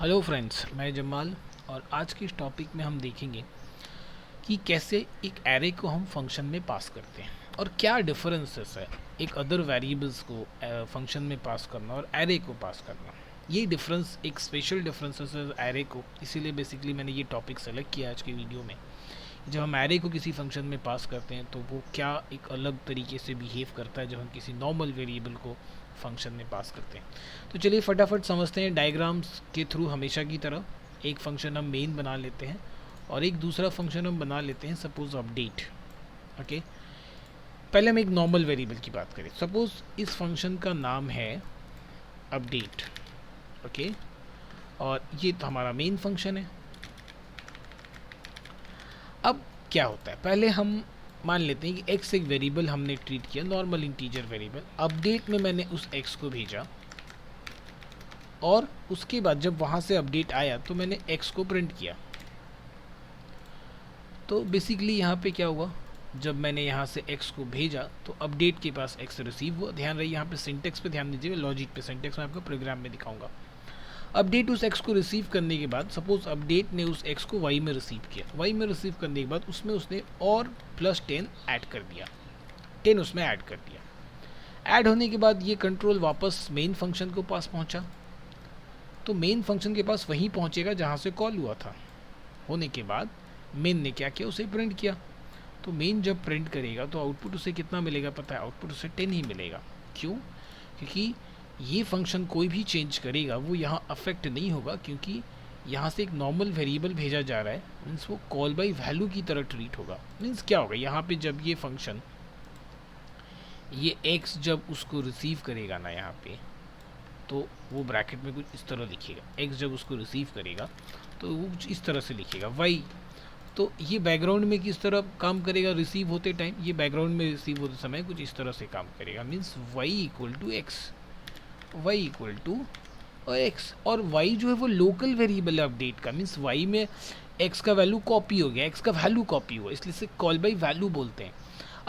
Hello friends, मैं जमाल। और आज की इस टॉपिक में हम देखेंगे कि कैसे एक एरे को हम फंक्शन में पास करते हैं और क्या डिफरेंसेस है एक अदर वेरिएबल्स को फंक्शन में पास करना और एरे को पास करना। ये डिफरेंस एक स्पेशल डिफरेंसेस है एरे को, इसीलिए बेसिकली मैंने ये टॉपिक सेलेक्ट किया आज की वीडियो में। जब हम एरे को किसी फंक्शन में पास करते हैं तो वो क्या एक अलग तरीके से बिहेव करता है जब हम किसी नॉर्मल वेरिएबल को फंक्शन में पास करते हैं। तो चलिए फटाफट समझते हैं डायग्राम्स के थ्रू। हमेशा की तरह एक फंक्शन हम मेन बना लेते हैं और एक दूसरा फंक्शन हम बना लेते हैं सपोज अपडेट। ओके, पहले हम एक नॉर्मल वेरिएबल की बात करें। सपोज इस फंक्शन का नाम है अपडेट। ओके, और ये तो हमारा मेन फंक्शन है। अब क्या होता है, पहले हम मान लेते हैं कि x एक वेरिएबल हमने ट्रीट किया, नॉर्मल इंटीजर वेरिएबल। अपडेट में मैंने उस x को भेजा और उसके बाद जब वहाँ से अपडेट आया तो मैंने x को प्रिंट किया। तो बेसिकली यहाँ पे क्या हुआ, जब मैंने यहाँ से x को भेजा तो अपडेट के पास x रिसीव हुआ। ध्यान रही यहाँ पे सिंटेक्स पे ध्यान दीजिए, लॉजिक पे। सिंटेक्स में आपको प्रोग्राम में दिखाऊंगा। अपडेट उस x को रिसीव करने के बाद, सपोज अपडेट ने उस x को y में रिसीव किया। y में रिसीव करने के बाद उसमें उसने और +10 ऐड कर दिया, 10 उसमें ऐड कर दिया। ऐड होने के बाद ये कंट्रोल वापस मेन फंक्शन को पास पहुंचा। तो मेन फंक्शन के पास वहीं पहुंचेगा जहां से कॉल हुआ था। होने के बाद मेन ने क्या किया, उसे प्रिंट किया। तो मेन जब प्रिंट करेगा तो आउटपुट उसे कितना मिलेगा पता है? आउटपुट उसे 10 ही मिलेगा। क्यों? क्योंकि ये फंक्शन कोई भी चेंज करेगा वो यहाँ अफेक्ट नहीं होगा, क्योंकि यहाँ से एक नॉर्मल वेरिएबल भेजा जा रहा है। मीन्स वो कॉल बाई वैल्यू की तरह ट्रीट होगा। मीन्स क्या होगा, यहाँ पे जब ये फंक्शन ये x जब उसको रिसीव करेगा ना यहाँ पे, तो वो ब्रैकेट में कुछ इस तरह लिखेगा। x जब उसको रिसीव करेगा तो वो कुछ इस तरह से लिखेगा y। तो ये बैकग्राउंड में किस तरह काम करेगा, रिसीव होते टाइम ये बैकग्राउंड में रिसीव होते समय कुछ इस तरह से काम करेगा। Means y equal to x, y equal to और x। और y जो है वो लोकल वेरिएबल है अपडेट का। मीन्स y में x का वैल्यू कॉपी हो गया, x का वैल्यू कॉपी हुआ, इसलिए से कॉल बाई वैल्यू बोलते हैं।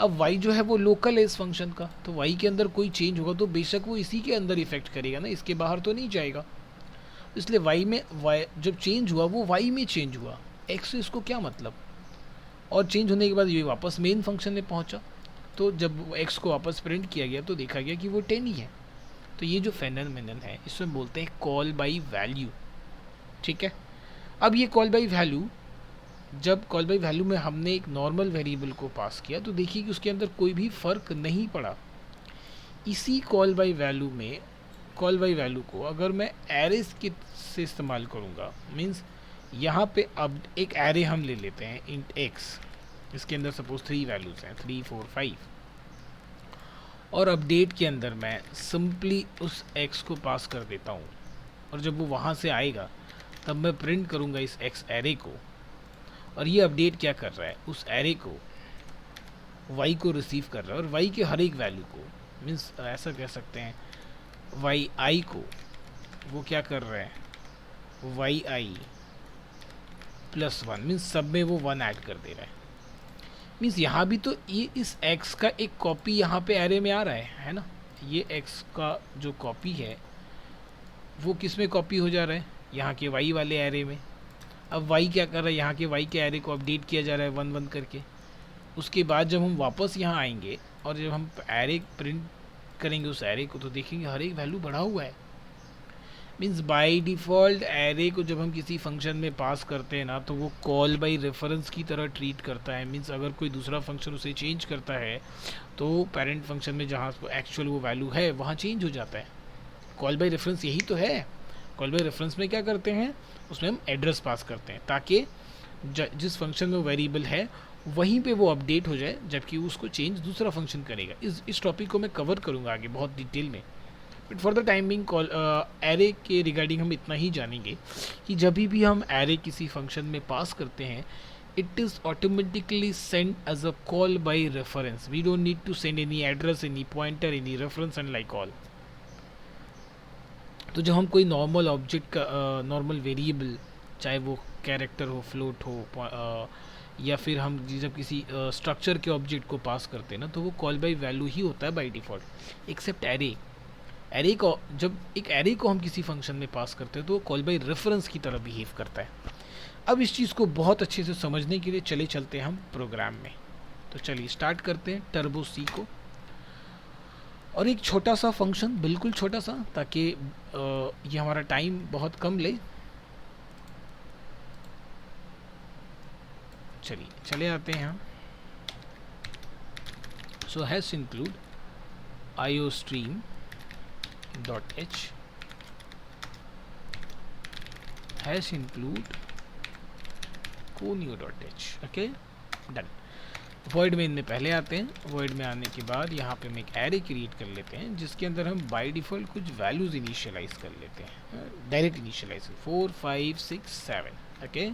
अब y जो है वो लोकल है इस फंक्शन का, तो y के अंदर कोई चेंज होगा तो बेशक वो इसी के अंदर इफेक्ट करेगा ना, इसके बाहर तो नहीं जाएगा। इसलिए y में जब चेंज हुआ वो y में चेंज हुआ, x से इसको क्या मतलब। और चेंज होने के बाद ये वापस मेन फंक्शन में पहुंचा। तो जब x को वापस प्रिंट किया गया तो देखा गया कि वो 10 ही है। तो ये जो फेनोमेनन है इसमें बोलते हैं कॉल बाई वैल्यू। ठीक है, अब ये कॉल बाई वैल्यू, जब कॉल बाई वैल्यू में हमने एक नॉर्मल वेरिएबल को पास किया तो देखिए कि उसके अंदर कोई भी फ़र्क नहीं पड़ा। इसी कॉल बाई वैल्यू में, कॉल बाई वैल्यू को अगर मैं एरेस के से इस्तेमाल करूँगा, मीन्स यहाँ पे अब एक एरे हम ले लेते हैं इंट x, इसके अंदर सपोज 3 वैल्यूज़ हैं 3 4 5, और अपडेट के अंदर मैं सिंपली उस x को पास कर देता हूँ। और जब वो वहाँ से आएगा तब मैं प्रिंट करूँगा इस x एरे को। और ये अपडेट क्या कर रहा है, उस एरे को y को रिसीव कर रहा है और y के हर एक वैल्यू को, मीन्स ऐसा कह सकते हैं y i को वो क्या कर रहा है, y i +1, मीन्स सब में वो 1 ऐड कर दे रहा है। मीन्स यहाँ भी तो ये इस x का एक कॉपी यहाँ पे एरे में आ रहा है ना। ये x का जो कॉपी है वो किस में कॉपी हो जा रहा है, यहाँ के y वाले एरे में। अब y क्या कर रहा है, यहाँ के y के एरे को अपडेट किया जा रहा है 1 1 करके। उसके बाद जब हम वापस यहाँ आएंगे और जब हम एरे प्रिंट करेंगे उस एरे को तो देखेंगे हर एक वैल्यू बढ़ा हुआ है। मीन्स बाय डिफ़ॉल्ट एरे को जब हम किसी फंक्शन में पास करते हैं ना तो वो कॉल बाय रेफरेंस की तरह ट्रीट करता है। मीन्स अगर कोई दूसरा फंक्शन उसे चेंज करता है तो पेरेंट फंक्शन में जहाँ एक्चुअल वो वैल्यू है वहाँ चेंज हो जाता है। कॉल बाय रेफरेंस यही तो है। कॉल बाय रेफरेंस में क्या करते हैं, उसमें हम एड्रेस पास करते हैं ताकि जिस फंक्शन में वेरिएबल है वहीं पे वो अपडेट हो जाए, जबकि उसको चेंज दूसरा फंक्शन करेगा। इस टॉपिक को मैं कवर करूँगा आगे बहुत डिटेल में, but for the timing call array के रिगार्डिंग हम इतना ही जानेंगे कि जब भी हम एरे किसी फंक्शन में पास करते हैं it is automatically sent as a call by reference. We don't need to send any address, any pointer, any reference and like all. तो जब हम कोई नॉर्मल ऑब्जेक्ट का नॉर्मल वेरिएबल, चाहे वो कैरेक्टर हो, फ्लोट हो, या फिर हम जब किसी स्ट्रक्चर के ऑब्जेक्ट को पास करते हैं ना तो वो कॉल बाय वैल्यू ही होता है by default, except array. Array को, जब एक एरे को हम किसी फंक्शन में पास करते हैं तो कॉल बाय रेफरेंस की तरह बिहेव करता है। अब इस चीज़ को बहुत अच्छे से समझने के लिए चले चलते हैं हम प्रोग्राम में। तो चलिए स्टार्ट करते हैं टर्बो सी को, और एक छोटा सा फंक्शन, बिल्कुल छोटा सा, ताकि ये हमारा टाइम बहुत कम ले। चलिए चले आते हैं हम। So hash include iostream dot H, hash include conio dot H. Okay, done. Void main इनमें पहले आते हैं। वॉइड में आने के बाद यहाँ पे हम एक एरे क्रिएट कर लेते हैं जिसके अंदर हम बाय डिफ़ॉल्ट कुछ वैल्यूज़ इनिशियलाइज कर लेते हैं, डायरेक्ट इनिशियलाइज 4 5 6 7। ओके,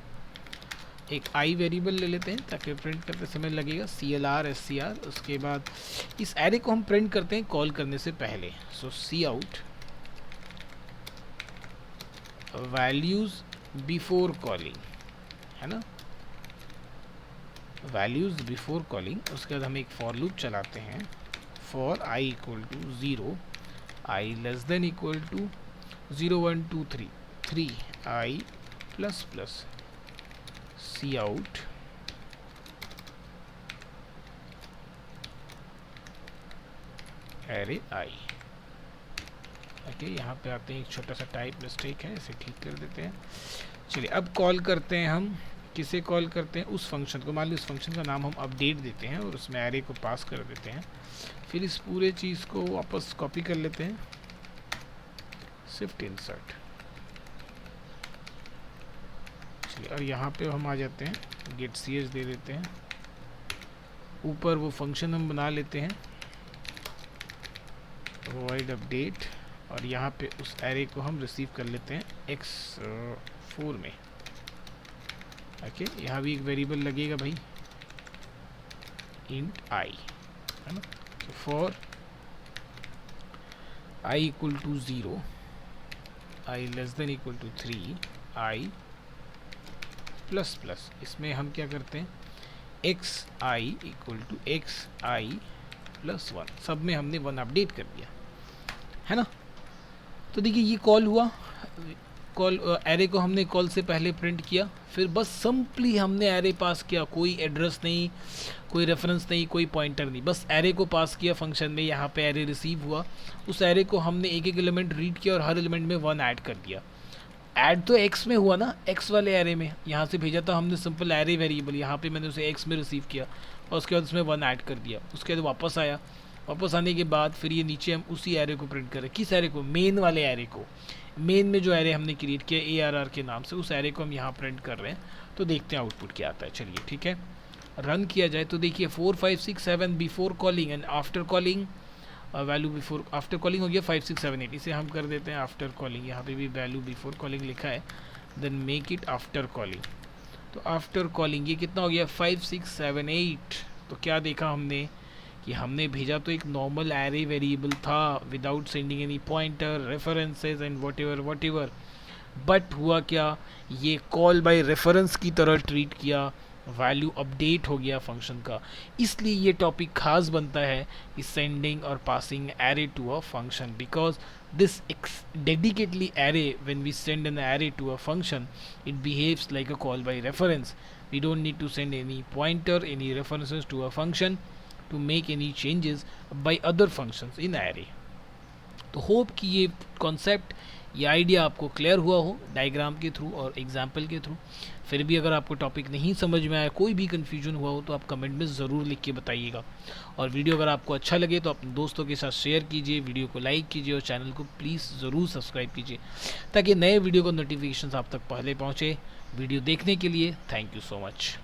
एक आई वेरिएबल ले लेते हैं ताकि प्रिंट करते समय लगेगा CLR SCR। उसके बाद इस एरे को हम प्रिंट करते हैं कॉल करने से पहले। सो सी आउट वैल्यूज़ बिफोर कॉलिंग, है ना, वैल्यूज़ बिफोर कॉलिंग। उसके बाद हम एक फॉर लूप चलाते हैं, for i equal to 0, i less than equal to 0 1 2 3 3 i plus plus C out array i। Okay, यहाँ पे आते हैं, एक छोटा सा टाइप मिस्टेक है, इसे ठीक कर देते हैं। चलिए अब कॉल करते हैं हम, किसे कॉल करते हैं, उस फंक्शन को। मान लीजिए उस फंक्शन का नाम हम अपडेट देते हैं और उसमें एरे को पास कर देते हैं। फिर इस पूरे चीज़ को वापस कॉपी कर लेते हैं, शिफ्ट इंसर्ट। चलिए, और यहाँ पे हम आ जाते हैं, गेट ch दे देते हैं। ऊपर वो फंक्शन हम बना लेते हैं, void अपडेट, और यहाँ पे उस एरे को हम रिसीव कर लेते हैं x4 में। ओके, यहाँ भी एक वेरिएबल लगेगा भाई, इंट i, है ना। तो for i equal to 0, i less than equal to 3, i plus plus, इसमें हम क्या करते हैं, xi equal to xi plus 1, सब में हमने 1 अपडेट कर दिया, है ना। तो देखिए ये कॉल हुआ, कॉल एरे को हमने कॉल से पहले प्रिंट किया, फिर बस सिंपली हमने एरे पास किया, कोई एड्रेस नहीं, कोई रेफरेंस नहीं, कोई पॉइंटर नहीं, बस एरे को पास किया फंक्शन में। यहाँ पे एरे रिसीव हुआ, उस एरे को हमने एक एक एलिमेंट रीड किया और हर एलिमेंट में 1 ऐड कर दिया। ऐड तो x में हुआ ना, x वाले एरे में, यहाँ से भेजा था हमने सिंपल एरे वेरिएबल, यहाँ पे मैंने उसे x में रिसीव किया और उसके बाद उसमें 1 ऐड कर दिया। उसके बाद वापस आया, वापस आने के बाद फिर ये नीचे हम उसी एरे को प्रिंट करें। किस एरे को, मेन वाले एरे को। मेन में जो एरे हमने क्रिएट किया ARR के नाम से, उस एरे को हम यहाँ प्रिंट कर रहे हैं। तो देखते हैं आउटपुट क्या आता है। चलिए ठीक है, रन किया जाए तो देखिए 4 5 6 7 before calling and after calling, value before, after calling हो गया 5 6 7 8। इसे हम कर देते हैं आफ्टर कॉलिंग, यहाँ पे भी वैल्यू बिफोर कॉलिंग लिखा है, then make it after calling. तो आफ्टर कॉलिंग ये कितना हो गया, 5 6 7 8। तो क्या देखा हमने कि हमने भेजा तो एक नॉर्मल एरे वेरिएबल था without sending any pointer, references and what ever, but हुआ क्या, ये कॉल बाय रेफरेंस की तरह ट्रीट किया, वैल्यू अपडेट हो गया फंक्शन का। इसलिए ये टॉपिक खास बनता है कि सेंडिंग और passing array to a function, because this dedicatedly array, when we send an array to a function, it behaves like a call by reference. We don't need to send any pointer, any references to a function to make any changes by other functions in array. तो hope कि ये concept, ये idea आपको clear हुआ हो diagram के through और example के थ्रू। फिर भी अगर आपको टॉपिक नहीं समझ में आया, कोई भी कन्फ्यूजन हुआ हो, तो आप कमेंट में ज़रूर लिख के बताइएगा। और वीडियो अगर आपको अच्छा लगे तो अपने दोस्तों के साथ शेयर कीजिए, वीडियो को लाइक कीजिए और चैनल को प्लीज़ ज़रूर सब्सक्राइब कीजिए ताकि नए वीडियो का नोटिफिकेशन आप तक पहले पहुँचे। वीडियो देखने के लिए थैंक यू सो मच।